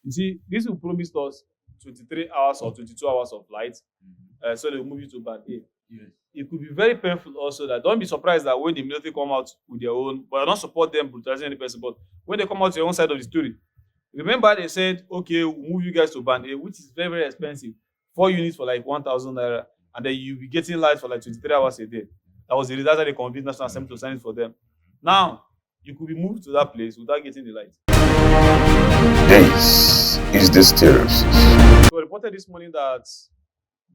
You see, this will promise us 23 hours or 22 hours of light, so they will move you to band A. Yes. It could be very painful also. That don't be surprised that when the military come out with their own, but I don't support them brutalizing any person, but when they come out to your own side of the story, remember they said, okay, we'll move you guys to band A, which is very, very expensive. 4 units for like 1,000 naira, and then you'll be getting light for like 23 hours a day. That was the reason they convinced National Assembly to sign it for them. Now, you could be moved to that place without getting the light. This is the Steropsis. So reported this morning that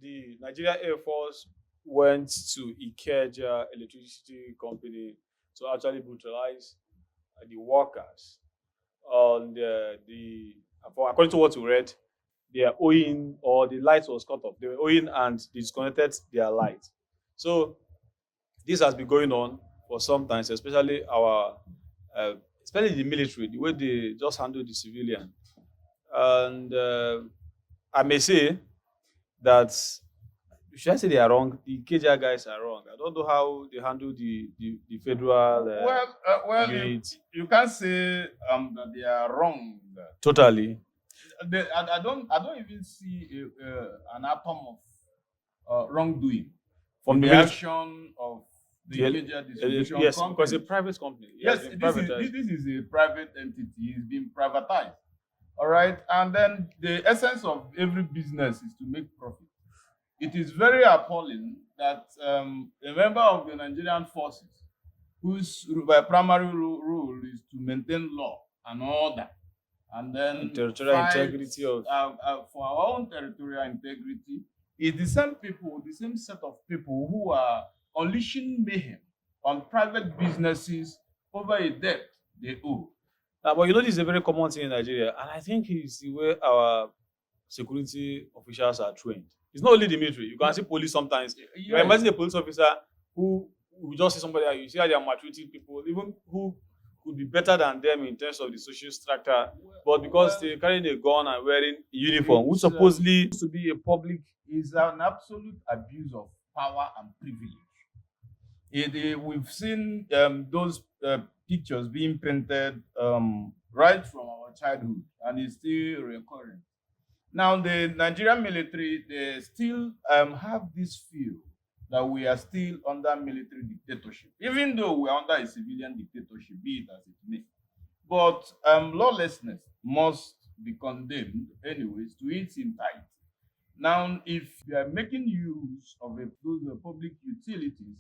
the Nigerian Airforce went to Ikeja electricity company to actually brutalize the workers on according to what we read, they are owing, or the light was cut off. They were owing and they disconnected their light. So this has been going on for some time, especially especially the military, the way they just handle the civilian. And I may say that, should I say they are wrong? The Ikeja guys are wrong. I don't know how they handle the federal units. You can't say that they are wrong. Totally. I don't even see an atom of wrongdoing From the action of the Ikeja distribution yes, company. because it's a private company. Yes, this is a private entity. It's been privatized. All right, and then the essence of every business is to make profit. It is very appalling that a member of the Nigerian forces, whose primary role is to maintain law and order, and then territorial integrity of for our own territorial integrity, is the same people, the same set of people who are unleashing mayhem on private businesses over a debt they owe. But you know, this is a very common thing in Nigeria, and I think it's the way our security officials are trained. It's not only the military. You can see police sometimes. Yes. You imagine a police officer who just see somebody, you see how they are maltreating people, even who could be better than them in terms of the social structure, but because they're carrying a gun and wearing a uniform, which supposedly to be a public, is an absolute abuse of power and privilege. We've seen those pictures being painted right from our childhood, and it's still recurring. Now, the Nigerian military, they still have this feel that we are still under military dictatorship, even though we are under a civilian dictatorship, be it as it may. But lawlessness must be condemned anyways to its entirety. Now, if you are making use of those public utilities,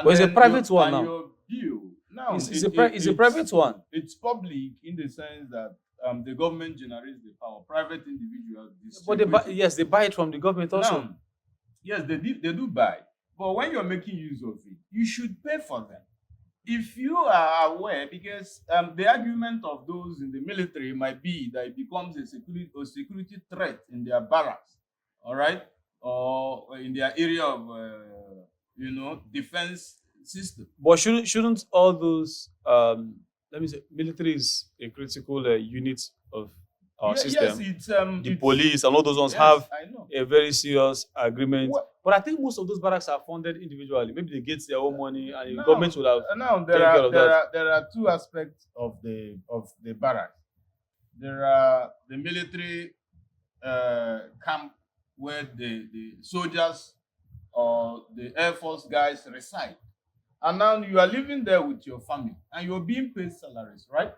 but it's a private one now. Your bill, now it's a private one. It's public in the sense that the government generates the power. Private individuals But they buy it from the government also. Now, yes, they do buy. But when you're making use of it, you should pay for them. If you are aware, because the argument of those in the military might be that it becomes a security threat in their barracks, all right, or in their area of defense system. But shouldn't all those let me say, military is a critical unit of our system. Yes, the police and all those ones have a very serious agreement. But I think most of those barracks are funded individually. Maybe they get their own money, and the government would have. Now there are two aspects of the barracks. There are the military camp where the soldiers or the Air Force guys reside. And now you are living there with your family and you're being paid salaries, right?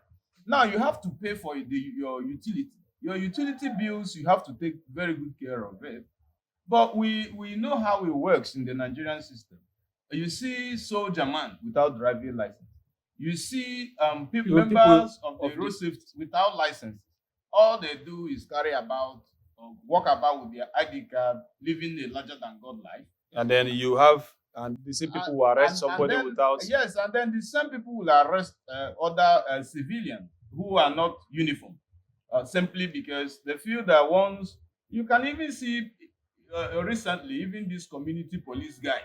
Now you have to pay for your utility. Your utility bills, you have to take very good care of it. But we know how it works in the Nigerian system. You see soldier man without driving license. You see members of the road safety without license. All they do is carry about or walk about with their ID card, living a larger than God life. And then you have the same people who arrest somebody without. Yes, and then the same people will arrest other civilians who are not uniform, simply because they feel that once you can even see recently, even these community police guys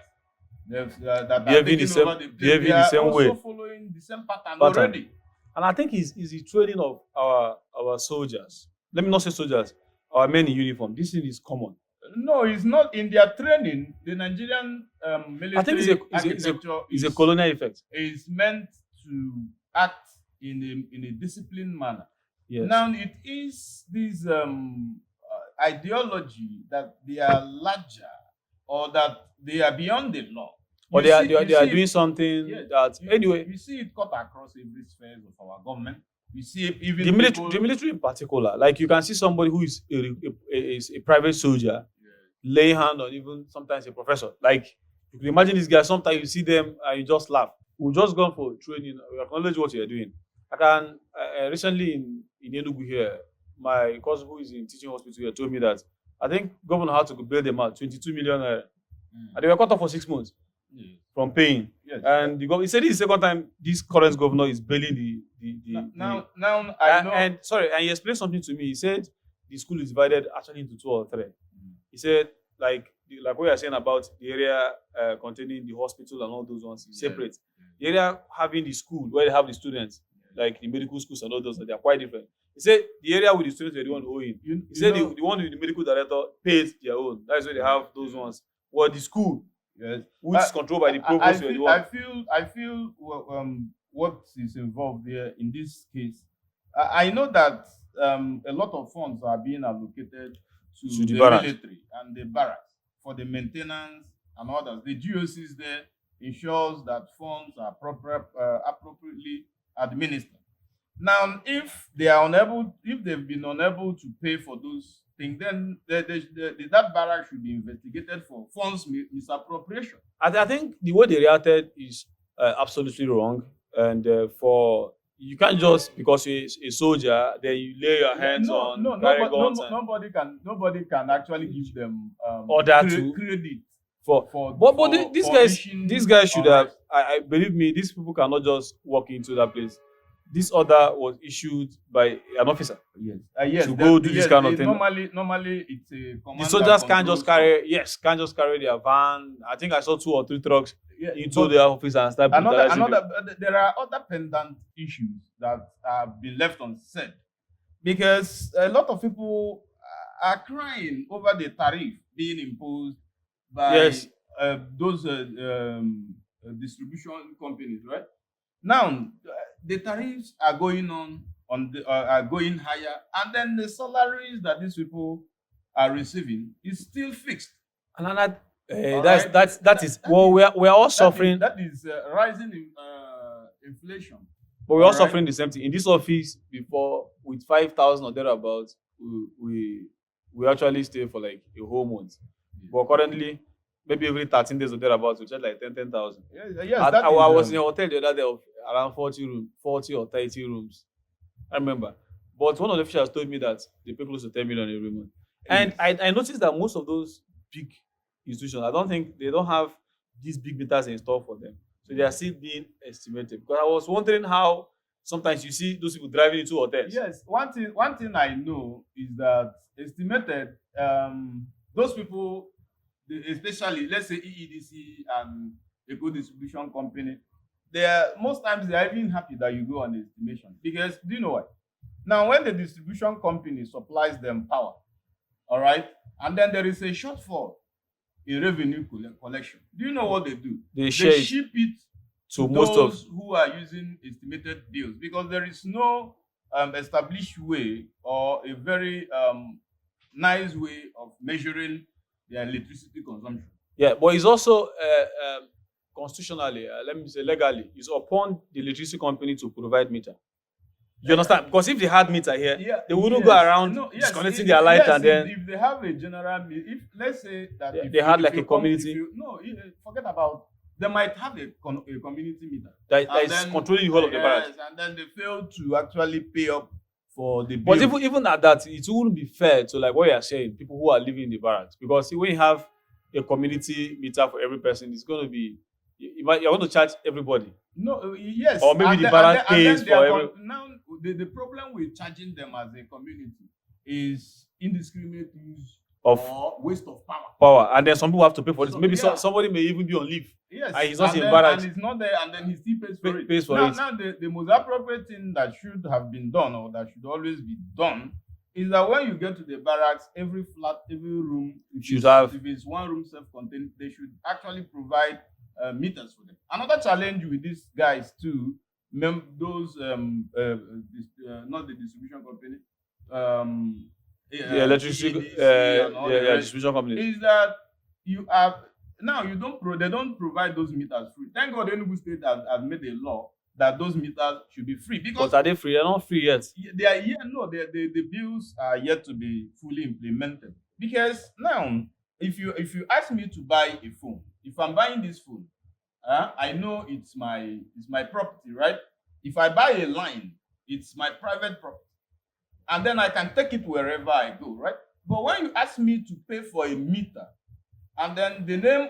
that are taking over the place, they are also following the same pattern already. And I think it's the training of our soldiers. Let me not say soldiers, our men in uniform. This thing is common. No, it's not in their training. The Nigerian military, I think it's a colonial effect. Is meant to act in a disciplined manner. Yes. Now it is this ideology that they are larger or that they are beyond the law. Or You see- they are you see doing it- something yes, that anyway. you see it cut across every sphere of our government. You see it even The military in particular, like you can see somebody who is a private soldier laying hand on even sometimes a professor. Like you can imagine these guys. Sometimes you see them and you just laugh. We just gone for training. We acknowledge what you are doing. I can recently in Enugu here, my cousin who is in teaching hospital here told me that I think governor had to bail them out 22 million naira, and they were cut off for 6 months from paying. Yes. And he said this is the second time this current governor is bailing the now I know. and sorry, and he explained something to me. He said the school is divided actually into 2 or 3. He said like what you are saying about the area containing the hospital and all those ones is separate. The area having the school where they have the students, like the medical schools and all those, they are quite different. He said the area with the students were the one owing. He said the one with the medical director pays their own. That's why they have those ones. Well, the school, which is controlled by the provost, were the one. I feel what is involved there in this case. I know that a lot of funds are being allocated to the military and the barracks for the maintenance and others. The GOCs there ensures that funds are appropriately administered. Now, if they've been unable to pay for those things, then that barrack should be investigated for funds misappropriation. I think the way they reacted is absolutely wrong, and you can't just because you're a soldier then you lay your hands on guns. Nobody can actually give them credit these guys should have. I believe me, these people cannot just walk into that place. This order was issued by an officer. Yes. To go do this kind of thing. Normally, it's a commander. The soldiers can't just carry their van. I think I saw 2 or 3 trucks into their office and start there are other pendant issues that have been left unsaid because a lot of people are crying over the tariff being imposed by those distribution companies, right? Now, the tariffs are going are going higher, and then the salaries that these people are receiving is still fixed. And that is we're all suffering. That is rising inflation. But we're all suffering the same thing. In this office before, with 5,000 or thereabouts, we actually stay for like a whole month. But currently, maybe every 13 days or thereabouts, we charge like 10,000. Yes, I was in a hotel the other day of around 40 or 30 rooms. I remember. But one of the officials told me that they pay close to 10 million every month. And I noticed that most of those big institutions, I don't think they don't have these big meters in store for them. So they are still being estimated. Because I was wondering how sometimes you see those people driving into hotels. Yes, one thing I know is that estimated, those people, especially let's say EEDC and a good distribution company, most times they are even happy that you go on the estimation. Because do you know why? Now, when the distribution company supplies them power, all right, and then there is a shortfall in revenue collection, do you know what they do? They ship it to those who are using estimated bills, because there is no established way or a very nice way of measuring their electricity consumption. Yeah, but it's also constitutionally, let me say legally, it's upon the electricity company to provide meter. You understand? Because if they had meter here, they wouldn't go around disconnecting their light and then. If they have a general, if let's say that they had like a community. Forget about. They might have a community meter that is controlling the whole of the barracks. And then they fail to actually pay up for the bill. But even at that, it wouldn't be fair to like what you are saying, people who are living in the barracks. Because when you have a community meter for every person, it's going to be, you're going to charge everybody. No, yes. Or maybe the barrack pays for every. Now, the problem with charging them as a community is indiscriminate use or waste of power. And then some people have to pay for this. Maybe somebody may even be on leave. Yes. And he's not in barracks. And he's not there, and then he still pays for it. Now, the most appropriate thing that should have been done, or that should always be done, is that when you get to the barracks, every flat, every room, if it's one room self-contained, they should actually provide meters for them. Another challenge with these guys too those not the distribution company, The electricity, EDC and all the rest, distribution companies. is that you have now you don't they don't provide those meters free. Thank God Enugu State has made a law that those meters should be free, because But are they free? They're not free yet. they are the bills are yet to be fully implemented. Because now, if you ask me to buy a phone, if I'm buying this phone, I know it's my property, right? If I buy a line, it's my private property, and then I can take it wherever I go, right? But when you ask me to pay for a meter, and then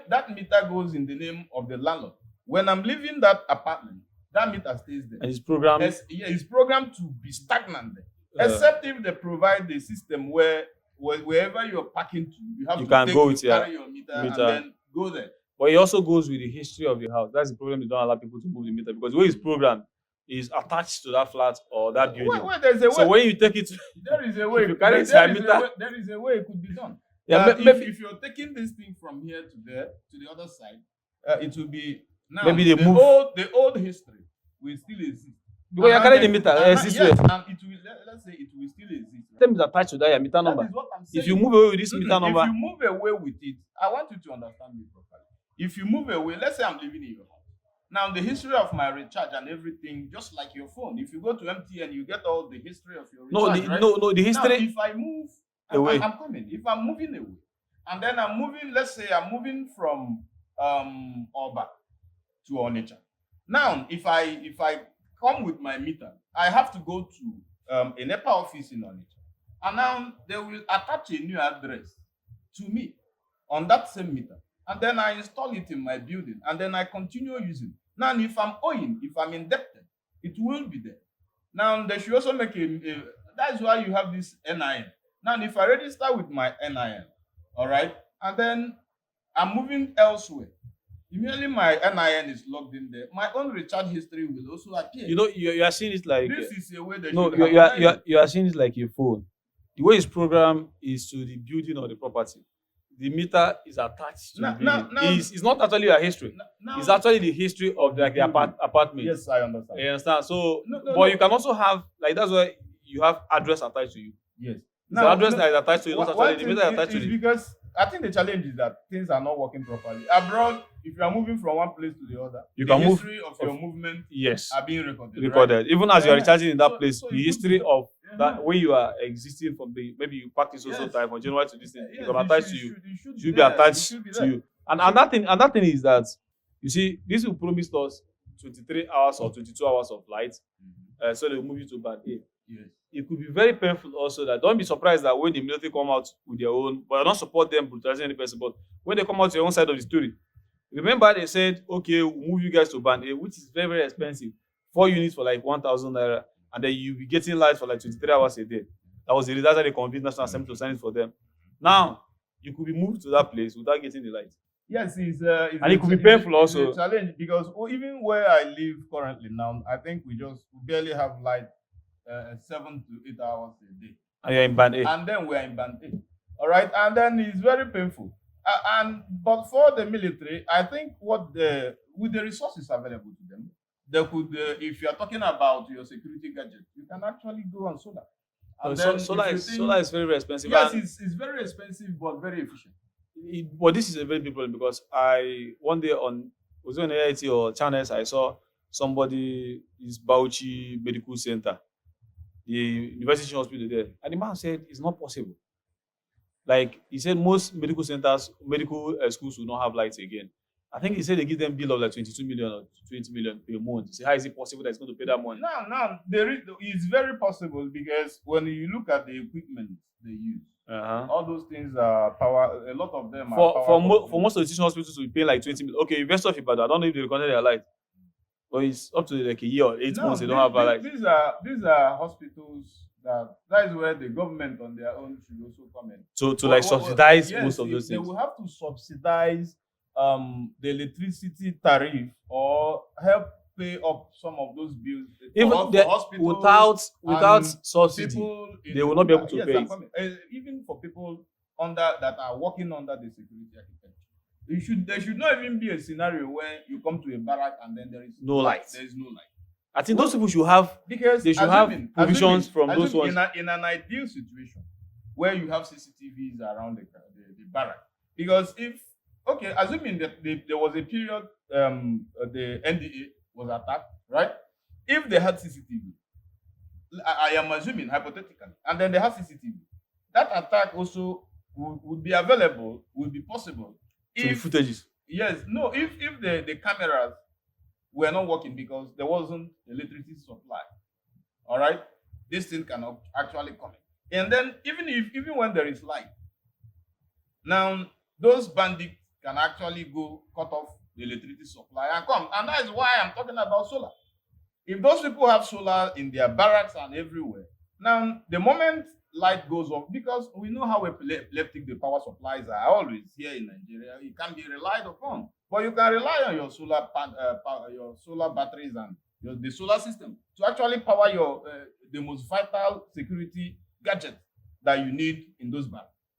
that meter goes in the name of the landlord, when I'm leaving that apartment, that meter stays there. And it's programmed. It's programmed to be stagnant there. Except if they provide the system where wherever you're parking to, you have to carry your meter and then go there. But it also goes with the history of the house. That's the problem. They don't allow people to move the meter, because the way it's programmed is attached to that flat or that building. There's a way. So when you take it, there is a way. There is a way it could be done. Yeah, if you're taking this thing from here to there to the other side, it will be now. Maybe they move. The old history will still exist. Because you're carrying the meter. Yes, and it will. Let's say it will still exist. Right? Them is attached to that meter number. That is what I'm saying. If you move away with this meter number, if you move away with it, I want you to understand me properly. If you move away, let's say I'm living in your house. Now, the history of my recharge and everything, just like your phone. If you go to MTN, you get all the history of your recharge. No, the history. Now, if I move away, I'm coming. If I'm moving away, and then I'm moving, let's say I'm moving from Oba to Onitsha. Now, if I come with my meter, I have to go to a NEPA office in Onitsha, and now they will attach a new address to me on that same meter, and then I install it in my building, and then I continue using. Now, if I'm owing, if I'm indebted, it will be there. Now, they should also make that's why you have this NIN. Now, if I register with my NIN, all right, and then I'm moving elsewhere, immediately my NIN is logged in there. My own recharge history will also appear. You know, you are seeing it like this is a way that you are seeing it like a phone. The way it's programmed is to the building or the property. The meter is attached to the building. It's not actually a history. It's actually the history of the apartment. Yes, I understand. You understand? So, you can also have, like, that's why you have address attached to you. Yes. The address that is attached to you, not actually the meter is attached to you. Because I think the challenge is that things are not working properly. Abroad, if you are moving from one place to the other, the history of your movement are being recorded. Right? Even as you are recharging in that place, the history of that when you are existing from maybe you practice also time from January to this thing, it's attached to you. Should be attached to you. And that thing is that, you see, this will promise us 23 hours or 22 hours of light. So they will move you to band A. Yes. It could be very painful also. That don't be surprised that when the military come out with their own, but I don't support them brutalizing any person, but when they come out to your own side of the story, remember they said, okay, we'll move you guys to band A, which is very, very expensive. 4 units for like 1,000 naira, and then you'll be getting light for like 23 hours a day. That was the reason they convinced National Assembly to sign it for them. Now, you could be moved to that place without getting the light. Yes, and it could be painful also. It's a challenge because even where I live currently now, I think we barely have light 7 to 8 hours a day. And you're in band A. And then we're in band A. All right, and then it's very painful. But for the military, I think with the resources available to them, they could, if you are talking about your security gadget, you can actually go on solar. And solar is very, very expensive. Yes, it's very expensive, but very efficient. But this is a very big problem because one day was on AIT or channels, I saw somebody is Bauchi Medical Center, the university hospital there, and the man said it's not possible. Like he said, most medical centers, medical schools will not have lights again. I think he said they give them bill of like 22 million or 20 million per month. He said, how is it possible that it's going to pay that money? No, it's very possible because when you look at the equipment they use, all those things are power. A lot of them are for most of the teaching hospitals, we pay like 20 million. Okay, University of Ibadan, I don't know if they recorded their light, but it's up to like a year or 8 months they don't have a light. These are hospitals that is where the government on their own should also come in. To like subsidize most of those things. They will have to subsidize the electricity tariff or help pay up some of those bills. Even without subsidy, they will not be able to pay it. Even for people that are working under the security architecture, there should not even be a scenario where you come to a barrack and then there is no light. There is no light. I think those people should have because they should have provisions from those ones. In an ideal situation where you have CCTVs around the barrack. Because assuming that there was a period the NDA was attacked, right? If they had CCTV, I am assuming hypothetically, and then they have CCTV, that attack also would be available, would be possible. If the footages. Yes, no, if the cameras were not working because there wasn't electricity supply, all right, this thing cannot actually come in. And then even when there is light, now those bandits can actually go cut off the electricity supply and come. And that is why I'm talking about solar. If those people have solar in their barracks and everywhere, now the moment light goes off, because we know how epileptic the power supplies are always here in Nigeria, it can be relied upon. But you can rely on your your solar batteries and the solar system to actually power your the most vital security gadget that you need in those barracks.